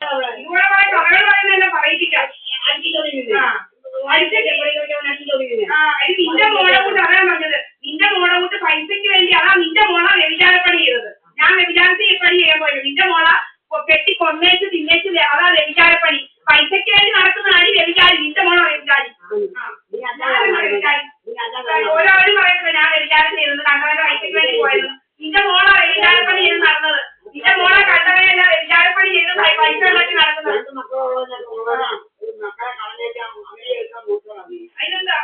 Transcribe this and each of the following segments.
ഇതുപോലെ കുറെ കഥകൾ പറയുന്നതന്നെ പറയിപ്പിക്കാം. നിന്റെ മോളെ കൊണ്ട് അതാ പറഞ്ഞത്. നിന്റെ മോളെ കൊണ്ട് പൈസക്ക് വേണ്ടി അതാ നിന്റെ മോളെ വ്യഭിചാരപ്പണി ചെയ്തത്. ഞാൻ വ്യഭിചാരത്തിൽ പണി ചെയ്യാൻ പോയത്. നിന്റെ മോളെ കെട്ടി കൊന്നേച്ച് തിന്നേച്ച് അതാ വ്യഭിചാരപ്പണി. പൈസക്ക് വേണ്ടി നടക്കുന്ന അടി വ്യഭിചാരി. നിന്റെ മോളെ വ്യഭിചാരി. ഓരോരും പറയുന്നത് ഞാൻ വ്യഭിചാരം ചെയ്തത് കണ്ടവന്റെ പൈസക്ക് വേണ്ടി പോയത്. നിന്റെ മോളെ വ്യഭിചാരപ്പണി ചെയ്ത് നടന്നത്. നിന്റെ മോളെ കണ്ടവനല്ല വ്യഭിചാരപ്പണി ചെയ്ത് പൈസ ഉണ്ടാക്കി നടക്കുന്നത്. അതിനെന്താ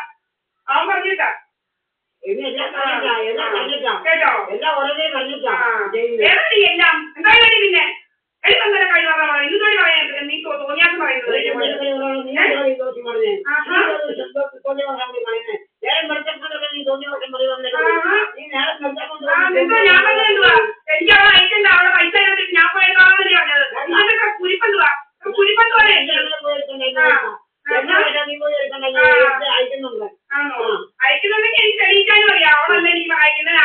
അവൻ പറഞ്ഞിട്ടാ കേട്ടോ. എല്ലാം എന്തായാലും പിന്നെ എഴുതന്നല്ല കഴിവാറ ഇന്നുകൂടി പറയാൻ നീ തോന്നിയാസം പറയുന്നത്. ഞാൻ പറഞ്ഞെന്തുവാ എനിക്ക് അവളെ അയക്കണ്ട. അവളെ പൈസ ഞാൻ പോയതാണെന്നല്ലേ പറഞ്ഞത്. ഇതൊക്കെ കുരിപ്പെന്തുവാ കുരിപ്പെന്ന് പറയാ. അയക്കുന്നുണ്ടെങ്കിൽ എനിക്ക് തെളിയിക്കാനും അറിയാം. അവളല്ല എനിക്ക് അയക്കുന്നത്.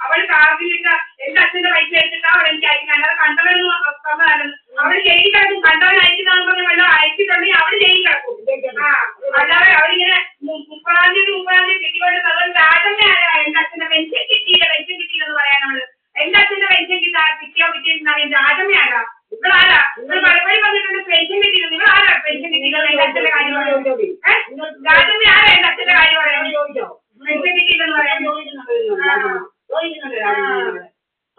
അവള് കാർഡിലിട്ട എന്റെ അച്ഛന്റെ പൈസ എടുത്തിട്ടാ അവൾ എനിക്ക് അയക്കുന്നത്. അല്ലാതെ കണ്ടവനൊന്നും തന്നതല്ലെന്ന്. അവള് ജയിലിൽ കിടക്കും. കണ്ടവൻ അയക്കുന്നതെന്ന് പറഞ്ഞ വല്ലതും അയച്ചിട്ടുണ്ടെങ്കിൽ അവള് ജയിലിൽ കിടക്കും. അല്ലാതെ അവരിങ്ങനെ 30-ാം തീയതി കിട്ടിക്കൊണ്ട് അതുകൊണ്ട് രാജമ്മ ആരാ എന്റെ അച്ഛന്റെ പെൻഷൻ കിട്ടിയില്ലെന്ന് പറയാൻ. അവള് എന്റെ അച്ഛന്റെ പെൻഷൻ കിട്ടിയെന്നറിയാൻ രാജമ്മ ആരാ? നിങ്ങളാരാ? നിങ്ങൾ പലപ്പോഴും പറഞ്ഞിട്ടുണ്ട് പെൻഷൻ കിട്ടിയില്ല. നിങ്ങൾ ആരാ പെൻഷൻ കിട്ടിയില്ലെന്ന് എന്റെ അച്ഛന്റെ കാര്യം പറയാം? രാജമ്മ ആരാ എന്റെ അച്ഛന്റെ കാര്യം പറയാം? പെൻഷൻ കിട്ടിയില്ലെന്ന് പറയാൻ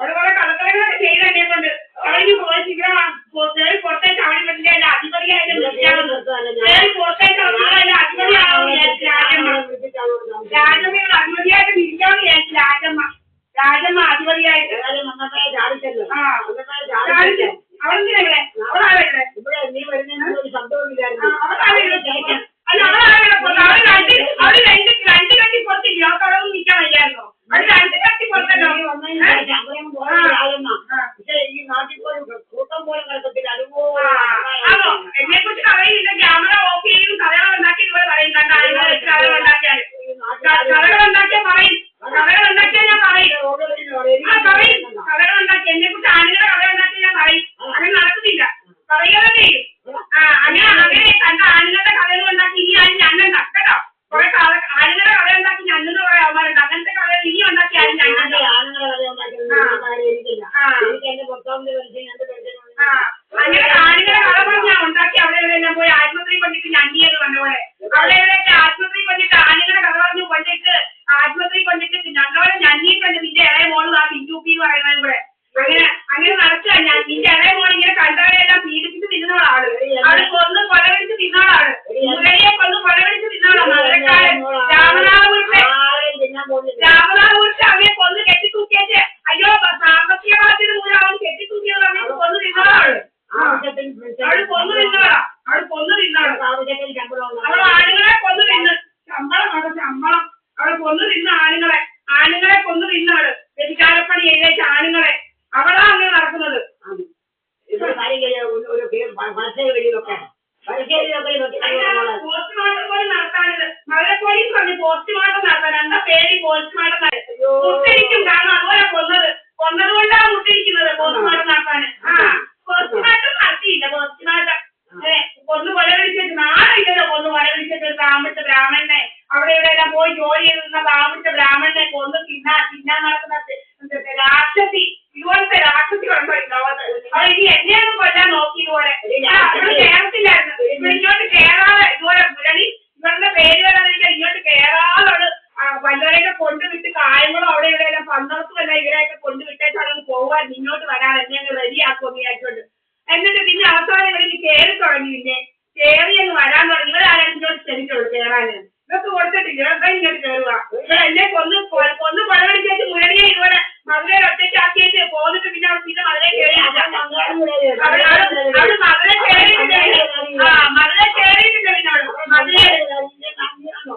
അവിടെ കുറെ കള്ളത്തരങ്ങളൊക്കെ ചെയ്ത് എന്നെ കൊണ്ട് അവളിക്ക് പോയി ശീഘ്രമാണ് പുറത്തേക്ക് അവളി പറ്റില്ല. എന്റെ അധിപതിയായിട്ട് പുറത്തേക്ക് അധിപതിയാണെന്ന് വിചാരിച്ചു രാജമ്മ. രാജമ്മയുടെ അധിപതിയായിട്ട് ഇരിക്കാമെന്ന് വിചാരിച്ചു രാജമ്മ. രാജമ്മ അധിപതിയായിട്ട് അവളെന്തിനാ ഇവിടെ? അവളാണ് ഇവിടെ. അവളാണ് അല്ല അവളാണ് അവള് രണ്ട് കട്ടി പുറത്തില്ല. അവർക്ക് അതൊന്നും നിൽക്കാൻ വയ്യായിരുന്നോ? അത് രണ്ട് കട്ടി പുറത്തല്ലോ. ആണോ? എന്നെ കുറിച്ച് പറയില്ല. ക്യാമറ ഓഫ് ചെയ്യും. കഥകൾ ഉണ്ടാക്കി ഇതുപോലെ പറയും. കണ്ട ആളുകളെ വെച്ച് കഥകൾ ഉണ്ടാക്കിയാൽ കഥകൾ ഉണ്ടാക്കിയാൽ പറയും. കഥകൾ ഉണ്ടാക്കിയാൽ ഞാൻ പറയും. പറയും കഥകൾ ഉണ്ടാക്കി. എന്നെ കുറിച്ച് ആളുകളെ കഥ ഉണ്ടാക്കി ഞാൻ പറയും. അങ്ങനെ നടക്കുന്നില്ല. പറയുകയല്ലേ ചെയ്യും. അങ്ങനെ കണ്ട ആളുകളുടെ കഥകൾ ഉണ്ടാക്കി ഇനി ആരും ഞണ്ണണ്ട കേട്ടോ. കുറെ ആളുകളുടെ കഥ ഉണ്ടാക്കി ഞണ്ണെന്ന് കുറെ അവന്മാരുണ്ട്. അങ്ങനത്തെ കഥകൾ ഇനി ഉണ്ടാക്കി ആരും ഞണ്ണണ്ട. അങ്ങനെ ആളുകളെ കഥ പറഞ്ഞാ ഉണ്ടാക്കി അവിടെ എവിടെയെല്ലാം പോയി ആശുപത്രി കൊണ്ടിട്ട് ഞണ്ണിയെന്ന് പറഞ്ഞ പോലെ അവിടെ എവിടെയൊക്കെ ആശുപത്രി കൊണ്ടിട്ട് ആളുകളുടെ കഥ പറഞ്ഞു കൊണ്ടിട്ട് ആശുപത്രി കൊണ്ടിട്ട് ഞങ്ങളെ ഞണ്ണിയിട്ടുണ്ട്. നിന്റെ ഇളയ മോള് ആ ബിജുപി എന്ന് പറയുന്നതും കൂടെ അങ്ങനെ നടക്കുക. ഞാൻ നിന്റെ ഇളയ മോൾ ഇങ്ങനെ കണ്ടവരെല്ലാം പീഡിപ്പിച്ച് തിന്നുന്നവളാണ്. അവള് കൊന്ന് കൊലവിടിച്ച് തിന്നവളാണ്. മുരളിയെ കൊന്ന് കൊലവിടിച്ച് തിന്നവളാണ്. മധുരക്കാരൻ രാമനാഥപുരത്ത് അവനെ കൊന്ന് കെട്ടിത്തൂക്കിയേച്ച് അയ്യോ സാമ്പത്തിക ബാധ്യത മൂലം അവൻ കെട്ടിത്തൂക്കിയത് പറഞ്ഞ് കൊന്നു തിന്നവളാണ്. അവള് കൊന്നു തിന്നവളാ. അവള് കൊന്നു തിന്നവളാ. അവൾ ആളുകളെ കൊന്നു തിന്ന് ശമ്പളം അവള് കൊന്നു തിന്ന ആണുങ്ങളെ കൊന്നു തിന്നവള്. വ്യഭിചാരപ്പണി ചെയ്തേച്ച ആണുങ്ങളെ അവളാ അങ്ങനെ നടക്കുന്നത്. പോസ്റ്റ്മോർട്ടം പോലും നടത്താനത് മധുര പോലീസ് പറഞ്ഞു പോസ്റ്റ്മോർട്ടം നടത്താൻ. എന്താ പേര് പോസ്റ്റ്മോർട്ടം മുട്ടിരിക്കും. കാരണം അതുപോലെ കൊന്നത് കൊണ്ടാണ് മുട്ടിരിക്കുന്നത്. പോസ്റ്റ്മോർട്ടം നടത്താൻ പോസ്റ്റ്മോർട്ടം നടത്തിയില്ല. പോസ്റ്റ്മോർട്ടം കൊന്നു കൊലവിളിച്ചിട്ട് നാളില്ലല്ലോ. കൊന്നു കൊലവിളിച്ചിട്ട് താമസിച്ച ബ്രാഹ്മണനെ അവിടെ ഇവിടെയെല്ലാം പോയി ജോലി ചെയ്തിരുന്ന താമസിച്ച ബ്രാഹ്മണനെ കൊന്ന് തിന്നാൻ നടക്കുന്ന രാക്ഷസി. ഇതുപോലത്തെ രാക്ഷസി കണ്ടോ ഈ ലോകത്ത്? അവൾ ഇനി എന്നെയൊന്നും കൊല്ലാൻ നോക്കി. ഇതുപോലെ ഇവിടെ കേരളത്തിലായിരുന്നു. ഇവിടെ ഇങ്ങോട്ട് കേറാതെ ഇതുപോലെ മുരളി ഇവരുടെ പേര് വരാതിരിക്കാൻ ഇങ്ങോട്ട് കേറാതെ വല്ലവരെയൊക്കെ കൊണ്ടുവിട്ട് കായങ്ങളും അവിടെ ഇവിടെയെല്ലാം പന്തളത്തുമല്ല ഇവരെയൊക്കെ കൊണ്ടുവിട്ടേച്ചാണ് പോകാൻ. ഇങ്ങോട്ട് വരാതെ എന്നെ അങ്ങ് റെഡിയാക്കുമെന്ന് വിചാരിച്ചോണ്ട് എന്നിട്ട് പിന്നെ അവസാനം ഇവർക്ക് കയറി തുടങ്ങി. പിന്നെ കയറി അങ്ങ് വരാൻ തുടങ്ങി. ഇവരാരും ഇങ്ങോട്ട് ക്ഷണിച്ചോളൂ കയറാന്. ഇതൊക്കെ കൊടുത്തിട്ടില്ല. ഇവരുടെ ഇങ്ങോട്ട് കയറുക. ഇവിടെ എന്നെ കൊന്ന് കൊലവിളിച്ചേച്ച് മുരളിയെ ഇതുപോലെ മധുരയിൽ ഒറ്റയ്ക്കാക്കിയിട്ട് പോന്നിട്ട് പിന്നെ അവൾ പിന്നെ മധുരയിൽ കയറിയിട്ടില്ല. അവള് മധുരയിൽ കയറിയിട്ടില്ല. മധുരയിൽ കയറിയിട്ടില്ല. പിന്നെ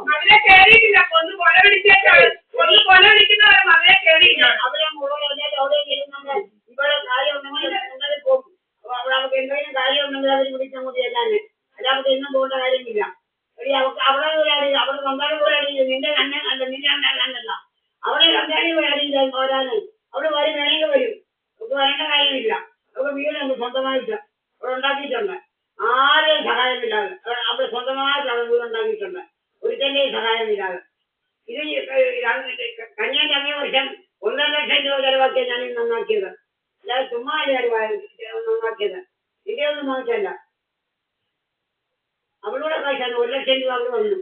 മധുരയിൽ കയറിയിട്ടില്ല. കൊന്ന് കൊലവിളിച്ചേച്ചാണ്. കൊന്ന് കൊലവിളിക്കുന്നവരെ മധുരയിൽ കയറിയില്ല. അവൾക്ക് എന്തെങ്കിലും കാര്യം ഉണ്ടെങ്കിൽ അവർ വിളിച്ചാൽ മതി. അല്ലാതെ അല്ലാതെ എന്നും പോകേണ്ട കാര്യമില്ല. അവിടെ അവിടെ പങ്കാളി പോരാടിയില്ല. നിന്റെ അണ്ണൻ അല്ല, നിന്റെ അണ്ണനല്ല. അവിടെ പങ്കാളി പോരാടിയില്ല. പോരാന് അവിടെ വരും. വേണമെങ്കിൽ വരും. അവർക്ക് വരേണ്ട കാര്യമില്ല. അവർക്ക് വീടുണ്ട് സ്വന്തമായിട്ട്. അവിടെ ഉണ്ടാക്കിയിട്ടുണ്ട്. ആരെയും സഹായമില്ലാതെ അവിടെ സ്വന്തമായിട്ടാണ് വീട് ഉണ്ടാക്കിയിട്ടുണ്ട്. ഒരുത്തന്റെയും സഹായമില്ലാതെ. ഇത് കന്യാന്റെ അങ്ങേ വർഷം 1,00,000 രൂപ ചെലവാക്കിയ ഞാൻ നന്നാക്കിയത്. അല്ലാതെ ചുമ്മാ നന്നാക്കിയത്. ഇതിന്റെ ഒന്നും മോശമല്ല. അവളുടെ കാശാണ് 1,00,000 രൂപ അവിടെ വന്നു.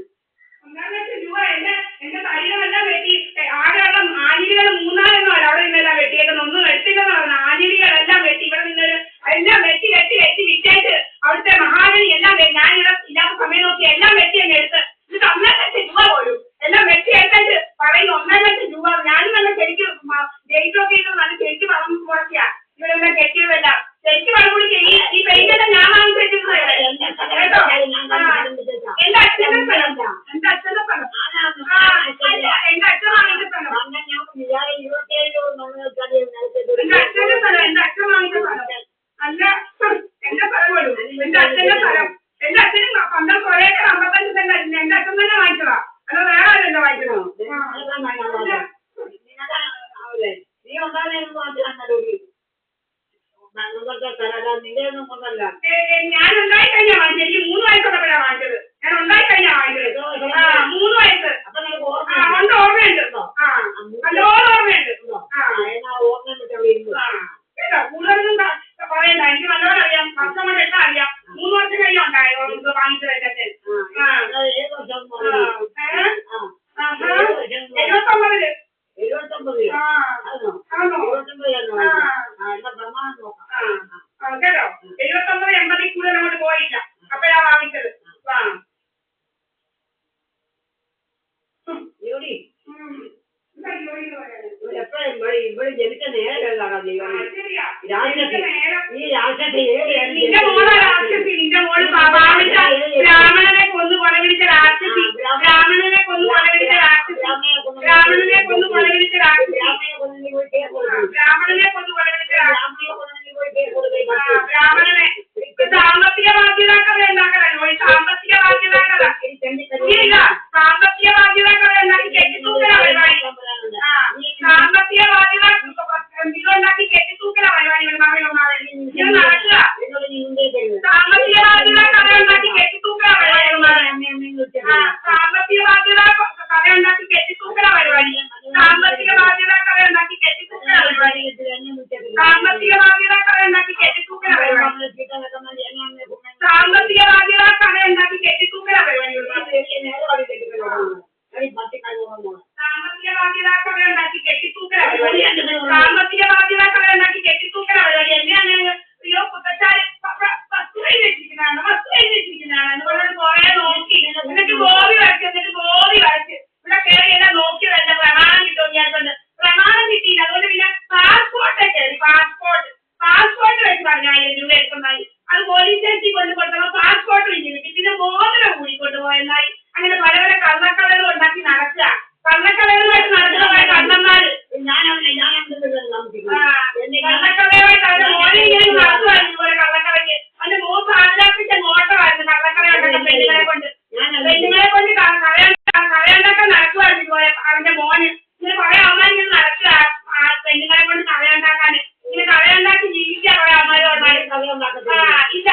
1,00,000 രൂപ എന്റെ തൈകളെല്ലാം വെട്ടി. ആകെയുള്ള ആഞ്ഞിലികൾ 3-4 അവിടെ നിന്നെല്ലാം വെട്ടിയേക്കുന്ന ഒന്നും എടുത്തില്ലെന്ന് പറഞ്ഞു. ആഞ്ഞിലികളെല്ലാം വെട്ടി ഇവിടെ നിന്നൊരു എല്ലാം വെട്ടി വിറ്റേറ്റ് അവിടുത്തെ മഹാബലി എല്ലാം ഞാനിവിടെ ഇല്ലാത്ത സമയം നോക്കി എല്ലാം വെട്ടി അങ്ങ് എടുത്ത് ഇത് 1,00,000 രൂപ പോലും എല്ലാം വെട്ടി എടുത്തിട്ട് പറയുന്നു 1,00,000 രൂപ. ഞാനും നല്ല ശരിക്കും ജയിച്ചൊക്കെ ചെയ്ത് നല്ല ശരിക്ക് പണം മുടക്കിയാ ഇവരെല്ലാം കെട്ടിയതെല്ലാം ശരിക്കും പണം കൂടി ഈ പെയിന്റെല്ലാം ഞാൻ വാങ്ങിച്ചു വെച്ചിരുന്നത്. എന്റെ അച്ഛന്റെ സ്ഥലം എന്റെ അച്ഛന്റെ സ്ഥലം എന്റെ അച്ഛൻ വാങ്ങിച്ച സ്ഥലം എന്റെ അച്ഛൻ വാങ്ങിച്ച സ്ഥലം അല്ല എന്റെ സ്ഥലം വരും. എന്റെ അച്ഛന്റെ സ്ഥലം എന്റെ അച്ഛനും 12 ഏക്കർ 55 സെന്റ് എന്റെ അച്ഛൻ തന്നെ വാങ്ങിച്ചതാ. അല്ല വേറെ ആരല്ലോ വാങ്ങിച്ചതോ. നീ ഉണ്ടാകുന്ന നിന്റെ ഒന്നും കൊണ്ടല്ല. ഞാൻ ഉണ്ടായി കഴിഞ്ഞാ വാങ്ങിച്ചത്. എനിക്ക് 3 വയസ്സുള്ളപ്പോഴാണ് വാങ്ങിച്ചത്. ഞാൻ ഉണ്ടായി കഴിഞ്ഞാ വാങ്ങിച്ചത്. 3 വയസ്സ് ഉണ്ട്. ഓർമ്മയുണ്ട്. നല്ലോണം ഓർമ്മയുണ്ട്. കേട്ടോ കൂടുതലൊന്നും പറയണ്ട. എനിക്ക് നല്ലോണം അറിയാം. വർഷം കൊണ്ട് എല്ലാം അറിയാം. 3 വർഷം കഴിഞ്ഞ ഉണ്ടായോ വാങ്ങിച്ചത് എന്റെ അച്ഛൻ. 79 കേട്ടോ 79-80 കൂടുതൽ അങ്ങോട്ട് പോയില്ല. അപ്പഴാ വാങ്ങിച്ചത്. ഇവിടെ ജനിച്ച നേരമല്ലാണ് ഈ രാക്ഷസി. നിന്റെ മോളെ രാക്ഷസി. നിന്റെ മോള് ബ്രാഹ്മണനെ കൊന്നു കൊലവിളിച്ച രാക്ഷസി. ബ്രാഹ്മണനെ കൊന്നു കൊലവിളിച്ച രാക്ഷസി. ബ്രാഹ്മണനെ കൊന്നു കൊലവിളിച്ച രാക്ഷസി. ബ്രാഹ്മണനെ കൊന്നു കൊലവിളിച്ച ബ്രാഹ്മണനെ സാമ്പത്തിക ബാധ്യതാക്കളെ ഉണ്ടാക്കലോ. ഈ സാമ്പത്തിക ബാധ്യതാക്കള സാമ്പത്തിക ബാധ്യതാക്കളെ ഉണ്ടാക്കി കെട്ടിത്തൂക്കല പരിപാടി. സാമ്പത്തിക ബാധ്യത ഇതുണ്ടാക്കി കെട്ടിത്തൂക്കല പരിപാടി. ഇത് നടക്കുക. സാമ്പത്തിക ബാധ്യത കഥ ഉണ്ടാക്കി കെട്ടിത്തൂക്കല പരിപാടി. സാമ്പത്തിക ബാധ്യത കഥ ഉണ്ടാക്കി കെട്ടിത്തൂക്കല പരിപാടി. സാമ്പത്തിക ബാധ്യത കഥ ഉണ്ടാക്കി കെട്ടിത്തൂക്കല പരിപാടി. സാമ്പത്തിക ബാധ്യത കഥ ഉണ്ടാക്കി കെട്ടിത്തൂക്കല പരിപാടി. സാമ്പത്തിക ബാധ്യത കഥ ഉണ്ടാക്കി കെട്ടിത്തൂക്കല പരിപാടി. സാമ്പത്തിക ബാധ്യതാക്കളെ ഉണ്ടാക്കി കെട്ടിത്തൂക്കല പരിപാടി. സാമ്പത്തിക ബാധ്യതാക്കളെ ഉണ്ടാക്കി കെട്ടിത്തൂക്കല പരിപാടി. എന്നെയാണ് അയ്യോ കുത്തച്ചാല് വസ്തു വെച്ചിരിക്കുന്നതാണ് അതുപോലെ കുറെ നോക്കി എന്നിട്ട് ഗോപി വരച്ച് ഇവിടെ കയറി എല്ലാം നോക്കി വരുന്ന പ്രമാണം കിട്ടുമെന്ന് പ്രമാണം കിട്ടിയില്ല. അതുകൊണ്ട് പിന്നെ പാസ്പോർട്ട് കയറി. പാസ്പോർട്ട് വെച്ച് പറഞ്ഞു 1000 രൂപ എടുക്കുന്നതായി. അത് പോലീസ് സ്റ്റേഷനിൽ കൊണ്ട് കൊടുത്തപ്പോൾ പാസ്പോർട്ട് വിളിച്ചു കിട്ടി. പിന്നെ മോതിരം കൂടി കൊണ്ടുപോയെന്നായി. അങ്ങനെ പല പല കള്ളക്കളകൾ ഉണ്ടാക്കി നടക്കുക. കള്ളക്കളകളുമായിട്ട് നടക്കുന്ന കള്ളന്മാര് കള്ളക്കളയുമായിട്ട് അവരുടെ മോനെ ഇങ്ങനെ നടത്തുമായിരുന്നു. ഇതുപോലെ കള്ളക്കളയ്ക്ക് അതിന്റെ മോൻ ആദ്യാപ്പിച്ച നോട്ടമായിരുന്നു. കള്ളക്കളയുണ്ടാക്കുന്ന പെണ്ണുങ്ങളെ കൊണ്ട് കഥയുണ്ടാക്കാൻ നടക്കുമായിരുന്നു. ഇതുപോലെ അവന്റെ മോന് ഇങ്ങനെ കുറെ അമ്മമാർ ഇങ്ങനെ നടക്കുക. പെണ്ണുങ്ങളെ കൊണ്ട് കഥയുണ്ടാക്കാൻ ഇങ്ങനെ കഥയുണ്ടാക്കി ജീവിക്കുക. കുറെ അമ്മമാരോട് ഇല്ല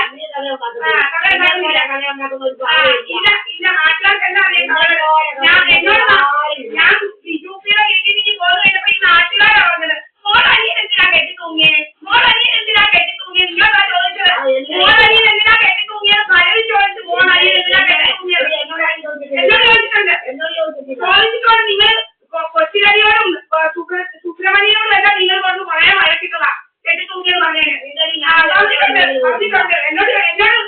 ഇല്ല നാട്ടുകാർക്കെല്ലാം അറിയാം. ഞാൻ യുപിയുടെ കീഴിൽ പോയി കഴിഞ്ഞപ്പോ ഈ നാട്ടുകാരാ പറഞ്ഞത് മോളനിയൻ എന്തിനാ കെട്ടി തൂങ്ങിയത്. നിങ്ങളാ ചോദിച്ചത് മോളനിയൻ എന്തിനാ കെട്ടി തൂങ്ങിയത്. പലരും ചോദിച്ചു മോളനിയൻ എന്തിനാ കെട്ടി തൂങ്ങിയത്. എന്നോട് ചോദിച്ചിട്ടുണ്ട്. നിങ്ങൾ കൊച്ചിലരിയോടും സുബ്രഹ്മണ്യനോടും എല്ലാം നിങ്ങൾ കൊണ്ട് കുറെ വഴക്കിട്ടതാ കെട്ടി തൂങ്ങിയത് പറഞ്ഞേന്. എന്നോട്